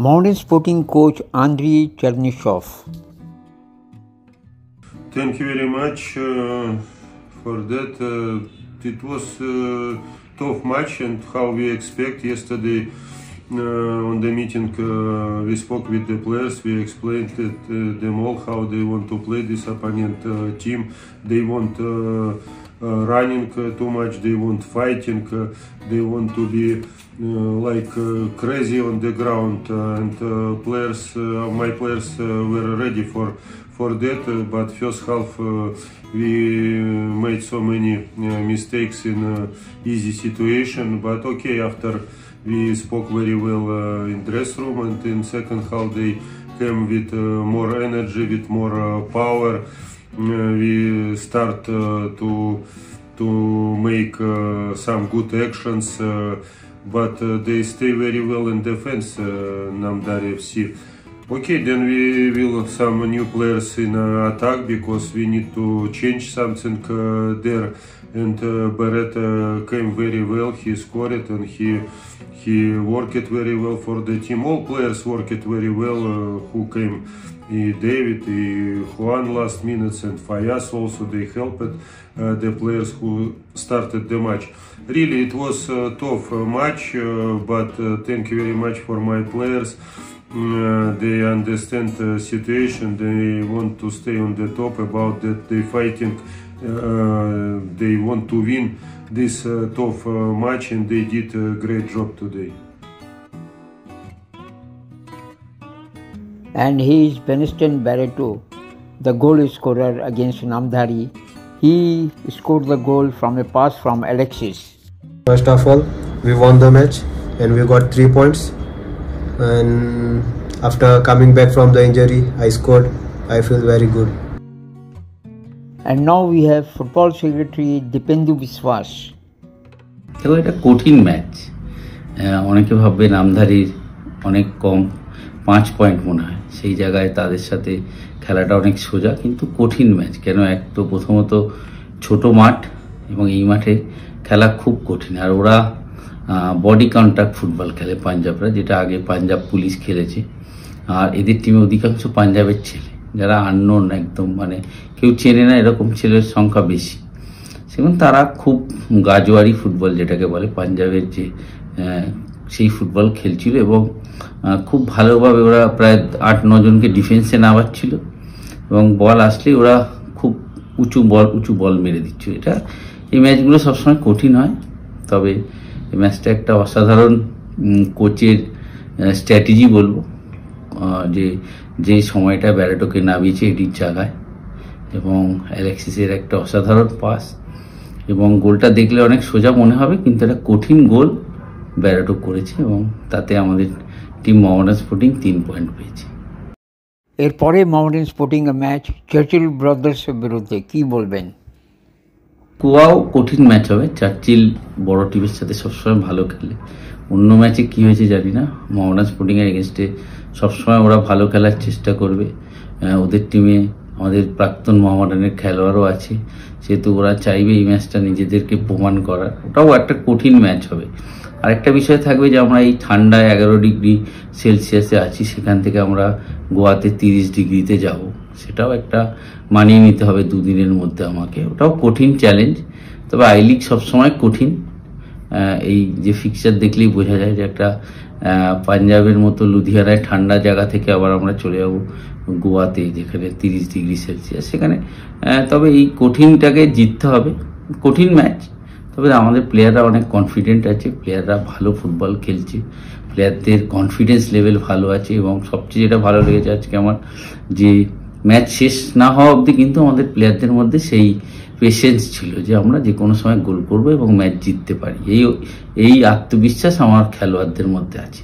Modern Sporting coach Andriy Chernyshov. Thank you very much for that. It was a tough match, and how we expect yesterday on the meeting we spoke with the players. We explained them all how they want to play this opponent team. They want running too much, they want fighting, they want to be crazy on the ground, and my players were ready for that, but first half we made so many mistakes in easy situation, but okay, after we spoke very well in dressing room, and in second half they came with more energy, with more power. We start to make some good actions, but they stay very well in defense, Namdari FC. Okay, then we will some new players in attack, because we need to change something there. And Beretta came very well, he scored it, and he worked it very well for the team. All players worked it very well who came. David, Juan last minutes, and Fayas also, they helped the players who started the match. Really, it was a tough match, but thank you very much for my players. They understand the situation, they want to stay on the top, about that they fighting, they want to win this tough match, and they did a great job today. And he is Beniston Barreto, the goal scorer against Namdari. He scored the goal from a pass from Alexis. First of all, we won the match and we got 3 points. And after coming back from the injury, I scored. I feel very good. And now we have football secretary Dipendu Biswas. দেখো, এটা কঠিন match. অনেকে ভাববে নামধারীর অনেক কম 5 point মনে হয়, সেই জায়গায় তাদের সাথে খেলাটা অনেক সোজা, কিন্তু কঠিন ম্যাচ। কেন? এক তো প্রথমত ছোট মাঠ, এবং এই মাঠে খেলা খুব কঠিন। আর ওরা বডি কন্ট্যাক্ট ফুটবল খেলে পাঞ্জাবরা, যেটা আগে পাঞ্জাব পুলিশ খেলেছে। আর এদের টিমে অধিকাংশ পাঞ্জাবের ছেলে, যারা আননোন, একদম মানে কেউ চেনে না, এরকম ছেলের সংখ্যা বেশি। সেখানে তারা খুব গাজোয়ারি ফুটবল যেটাকে বলে, পাঞ্জাবের যে সেই ফুটবল খেলছিল, এবং খুব ভালোভাবে ওরা প্রায় 8-9 জনকে ডিফেন্সে নামাচ্ছিল, এবং বল আসলে ওরা খুব উঁচু বল মেরে দিচ্ছিল। এই ম্যাচগুলো সবসময় কঠিন হয়, তবে এই ম্যাচটা একটা অসাধারণ কোচের স্ট্র্যাটেজি বলবো, যে সময়টা ব্যারেটোকে নামিয়েছে এটির জায়গায়, এবং অ্যালেক্সিসের একটা অসাধারণ পাস, এবং গোলটা দেখলে অনেক সোজা মনে হবে, কিন্তু একটা কঠিন গোল ব্যারেটো করেছে, এবং তাতে আমাদের টিম মোহামেডান স্পোর্টিং 3 পয়েন্ট পেয়েছে। এরপরে মোহামেডান স্পোর্টিং ম্যাচ চার্চিল ব্রাদার্সের বিরুদ্ধে, কি বলবেন? কুয়াও কঠিন ম্যাচ হবে। চার্চিল বড় টিমের সাথে সবসময় ভালো খেলে। অন্য ম্যাচে কি হয়েছে জানি না, মোহামেডান স্পোর্টিং এর এগেনস্টে সবসময় ওরা ভালো খেলার চেষ্টা করবে। ওদের টিমে আমাদের প্রাক্তন মোহামেডানের খেলোয়াড়ও আছে, সেহেতু ওরা চাইবে এই ম্যাচটা নিজেদেরকে প্রমাণ করার। ওটাও একটা কঠিন ম্যাচ হবে। আরেকটা বিষয় থাকবে যে আমরা এই ঠান্ডায় 11 ডিগ্রি সেলসিয়াসে আছি, সেখান থেকে আমরা গোয়াতে 30 ডিগ্রিতে যাব, সেটাও একটা মানিয়ে নিতে হবে 2 দিনের মধ্যে আমাকে। ওটাও কঠিন চ্যালেঞ্জ। তবে আই লিগ সবসময় কঠিন। এই যে ফিক্সচার দেখলেই বোঝা যায় যে একটা পাঞ্জাবের মতো লুধিয়ানায় ঠান্ডা জায়গা থেকে আবার আমরা চলে যাব গোয়াতে, যেখানে 30 ডিগ্রি সেলসিয়াস, সেখানে। তবে এই কঠিনটাকে জিততে হবে। কঠিন ম্যাচ, তবে আমাদের প্লেয়াররা অনেক কনফিডেন্ট আছে, প্লেয়াররা ভালো ফুটবল খেলছে, প্লেয়ারদের কনফিডেন্স লেভেল ভালো আছে, এবং সবচেয়ে যেটা ভালো লেগেছে আজকে আমার, যে ম্যাচ শেষ না হওয়া অবধি কিন্তু আমাদের প্লেয়ারদের মধ্যে সেই পেশেন্স ছিল যে আমরা যে কোনো সময় গোল করবো এবং ম্যাচ জিততে পারি। এই আত্মবিশ্বাস আমার খেলোয়াড়দের মধ্যে আছে।